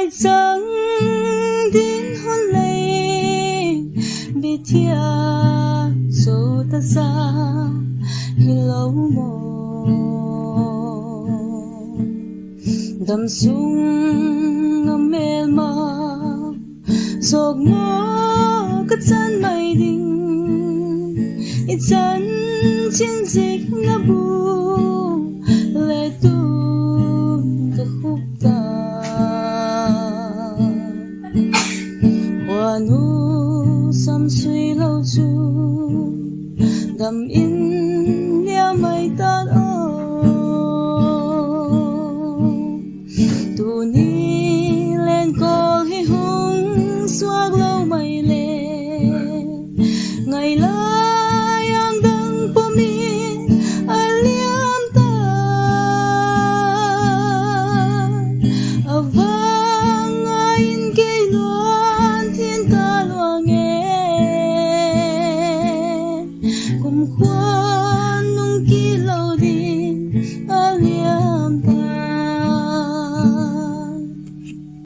ai chẳng đến hôn lấy bị thia rồi ta ra hi lâu mồ đầm sung ngâm mê mà rồi ngó cái chân mây đình ít chân chiến dịch ngã buồn